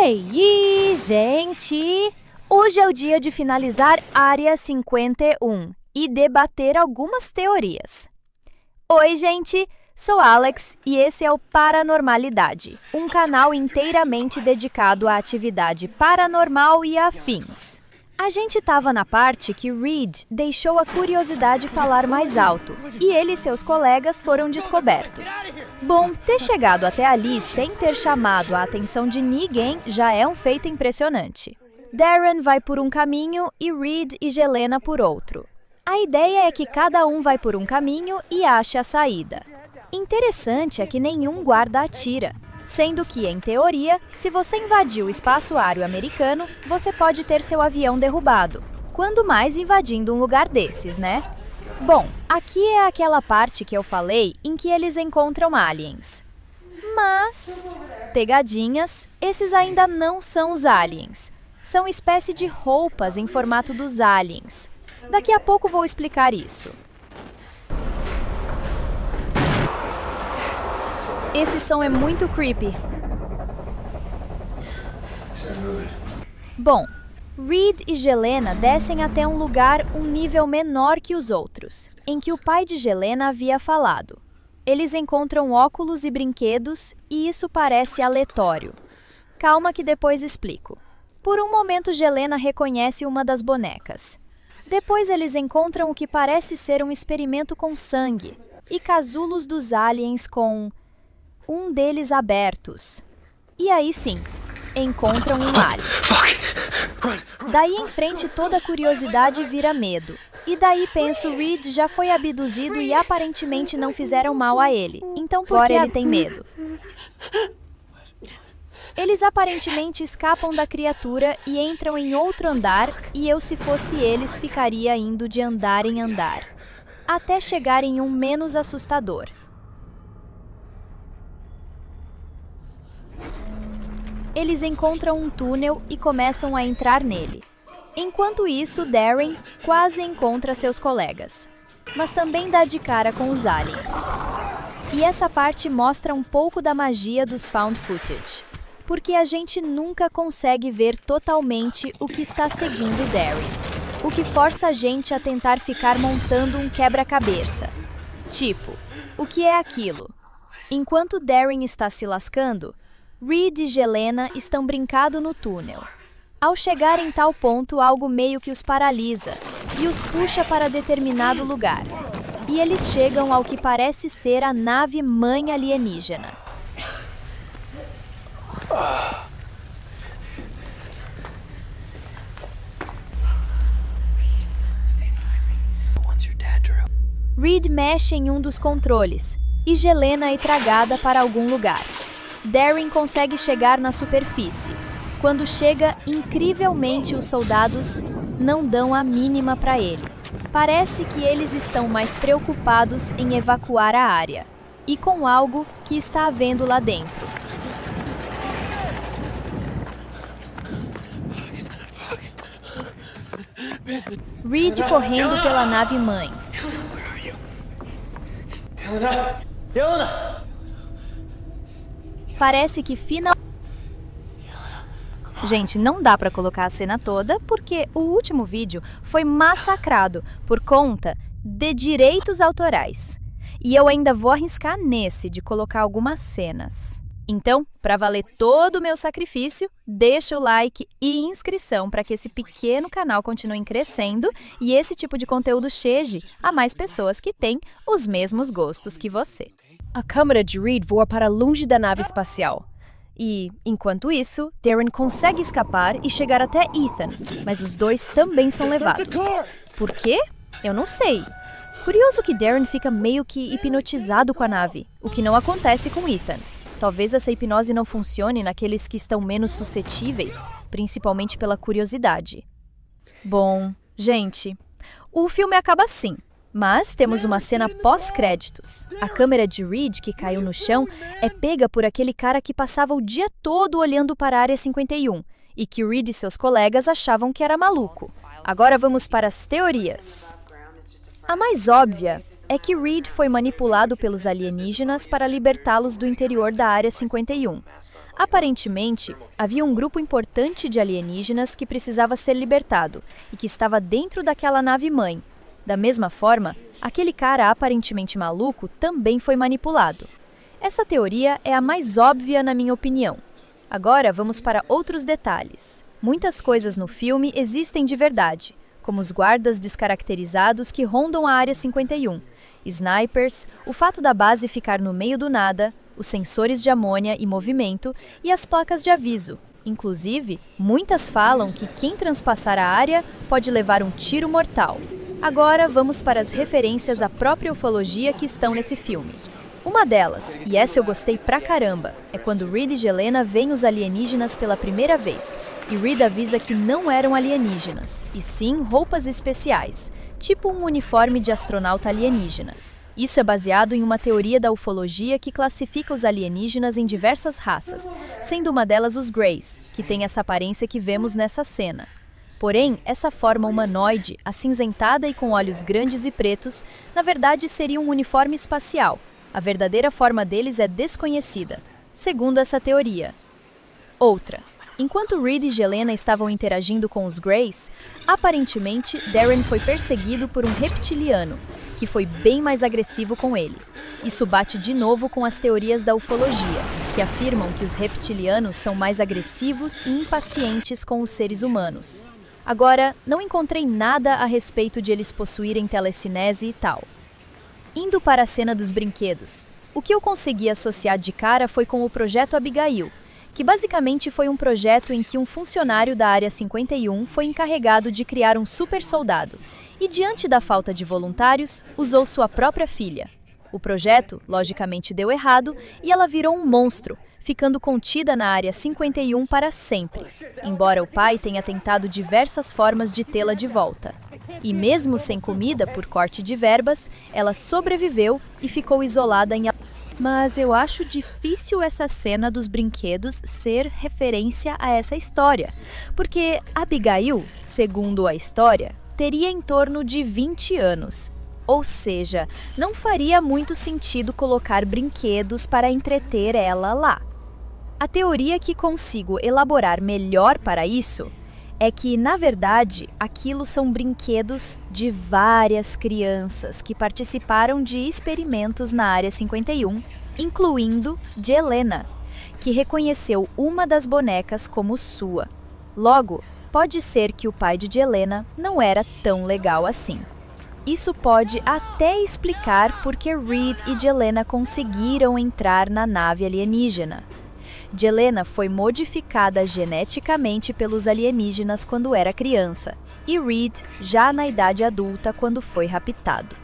Ei, gente! Hoje é o dia de finalizar Área 51 e debater algumas teorias. Oi, gente! Sou Alex e esse é o Paranormalidade, um canal inteiramente dedicado à atividade paranormal e afins. A gente estava na parte que Reed deixou a curiosidade falar mais alto e ele e seus colegas foram descobertos. Bom, ter chegado até ali sem ter chamado a atenção de ninguém já é um feito impressionante. Darren vai por um caminho e Reed e Jelena por outro. A ideia é que cada um vai por um caminho e ache a saída. Interessante é que nenhum guarda atira, sendo que, em teoria, se você invadir o espaço aéreo americano, você pode ter seu avião derrubado. Quando mais invadindo um lugar desses, né? Bom, aqui é aquela parte que eu falei em que eles encontram aliens. Mas, pegadinhas, esses ainda não são os aliens. São espécie de roupas em formato dos aliens. Daqui a pouco vou explicar isso. Esse som é muito creepy. Bom, Reed e Jelena descem até um lugar um nível menor que os outros, em que o pai de Jelena havia falado. Eles encontram óculos e brinquedos e isso parece aleatório. Calma que depois explico. Por um momento, Jelena reconhece uma das bonecas. Depois eles encontram o que parece ser um experimento com sangue e casulos dos aliens com um deles abertos. E aí sim, encontram um alien. Daí em frente toda a curiosidade vira medo. E daí penso, Reed já foi abduzido e aparentemente não fizeram mal a ele. Então por que ele tem medo? Eles aparentemente escapam da criatura e entram em outro andar e eu, se fosse eles, ficaria indo de andar em andar, até chegar em um menos assustador. Eles encontram um túnel e começam a entrar nele. Enquanto isso, Darren quase encontra seus colegas, mas também dá de cara com os aliens. E essa parte mostra um pouco da magia dos found footage, porque a gente nunca consegue ver totalmente o que está seguindo Darren, o que força a gente a tentar ficar montando um quebra-cabeça. Tipo, o que é aquilo? Enquanto Darren está se lascando, Reed e Jelena estão brincando no túnel. Ao chegar em tal ponto, algo meio que os paralisa e os puxa para determinado lugar. E eles chegam ao que parece ser a nave mãe alienígena. Reed mexe em um dos controles e Jelena é tragada para algum lugar. Darren consegue chegar na superfície. Quando chega, incrivelmente os soldados não dão a mínima para ele. Parece que eles estão mais preocupados em evacuar a área e com algo que está havendo lá dentro. Reed correndo pela nave-mãe. Parece que Gente, não dá pra colocar a cena toda porque o último vídeo foi massacrado por conta de direitos autorais. E eu ainda vou arriscar nesse de colocar algumas cenas. Então, para valer todo o meu sacrifício, deixa o like e inscrição para que esse pequeno canal continue crescendo e esse tipo de conteúdo chegue a mais pessoas que têm os mesmos gostos que você. A câmera de Reed voa para longe da nave espacial. E, enquanto isso, Darren consegue escapar e chegar até Ethan, mas os dois também são levados. Por quê? Eu não sei. Curioso que Darren fica meio que hipnotizado com a nave, o que não acontece com Ethan. Talvez essa hipnose não funcione naqueles que estão menos suscetíveis, principalmente pela curiosidade. Bom, gente, o filme acaba assim. Mas temos uma cena pós-créditos. A câmera de Reed, que caiu no chão, é pega por aquele cara que passava o dia todo olhando para a Área 51 e que Reed e seus colegas achavam que era maluco. Agora vamos para as teorias. A mais óbvia é que Reed foi manipulado pelos alienígenas para libertá-los do interior da Área 51. Aparentemente, havia um grupo importante de alienígenas que precisava ser libertado e que estava dentro daquela nave-mãe. Da mesma forma, aquele cara aparentemente maluco também foi manipulado. Essa teoria é a mais óbvia na minha opinião. Agora vamos para outros detalhes. Muitas coisas no filme existem de verdade, como os guardas descaracterizados que rondam a Área 51, snipers, o fato da base ficar no meio do nada, os sensores de amônia e movimento e as placas de aviso. Inclusive, muitas falam que quem transpassar a área pode levar um tiro mortal. Agora vamos para as referências à própria ufologia que estão nesse filme. Uma delas, e essa eu gostei pra caramba, é quando Reed e Jelena veem os alienígenas pela primeira vez, e Reed avisa que não eram alienígenas, e sim roupas especiais, tipo um uniforme de astronauta alienígena. Isso é baseado em uma teoria da ufologia que classifica os alienígenas em diversas raças, sendo uma delas os Greys, que tem essa aparência que vemos nessa cena. Porém, essa forma humanoide, acinzentada e com olhos grandes e pretos, na verdade seria um uniforme espacial. A verdadeira forma deles é desconhecida, segundo essa teoria. Outra. Enquanto Reed e Jelena estavam interagindo com os Greys, aparentemente Darren foi perseguido por um reptiliano, que foi bem mais agressivo com ele. Isso bate de novo com as teorias da ufologia, que afirmam que os reptilianos são mais agressivos e impacientes com os seres humanos. Agora, não encontrei nada a respeito de eles possuírem telecinese e tal. Indo para a cena dos brinquedos, o que eu consegui associar de cara foi com o Projeto Abigail, que basicamente foi um projeto em que um funcionário da Área 51 foi encarregado de criar um super soldado e, diante da falta de voluntários, usou sua própria filha. O projeto, logicamente, deu errado e ela virou um monstro, ficando contida na Área 51 para sempre, embora o pai tenha tentado diversas formas de tê-la de volta. E mesmo sem comida por corte de verbas, ela sobreviveu e ficou isolada em... Mas eu acho difícil essa cena dos brinquedos ser referência a essa história, porque Abigail, segundo a história, teria em torno de 20 anos. Ou seja, não faria muito sentido colocar brinquedos para entreter ela lá. A teoria que consigo elaborar melhor para isso é que, na verdade, aquilo são brinquedos de várias crianças que participaram de experimentos na Área 51, incluindo Jelena, que reconheceu uma das bonecas como sua. Logo, pode ser que o pai de Jelena não era tão legal assim. Isso pode até explicar por que Reed e Jelena conseguiram entrar na nave alienígena. Jelena foi modificada geneticamente pelos alienígenas quando era criança, e Reed já na idade adulta quando foi raptado.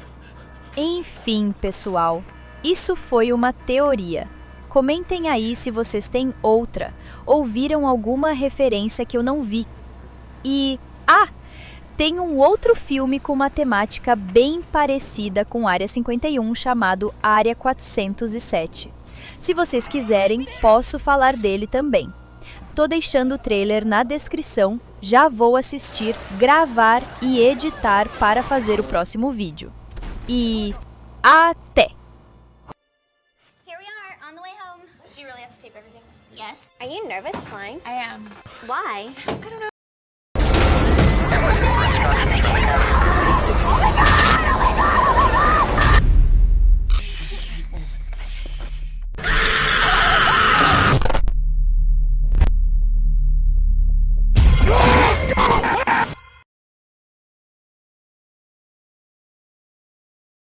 Enfim, pessoal, isso foi uma teoria. Comentem aí se vocês têm outra, ou viram alguma referência que eu não vi. E, tem um outro filme com uma temática bem parecida com Área 51 chamado Área 407. Se vocês quiserem, posso falar dele também. Tô deixando o trailer na descrição, já vou assistir, gravar e editar para fazer o próximo vídeo. E até! Here we are, on the way home. Do you really have to tape everything? Yes. Are you nervous flying? I am. Why? I don't know.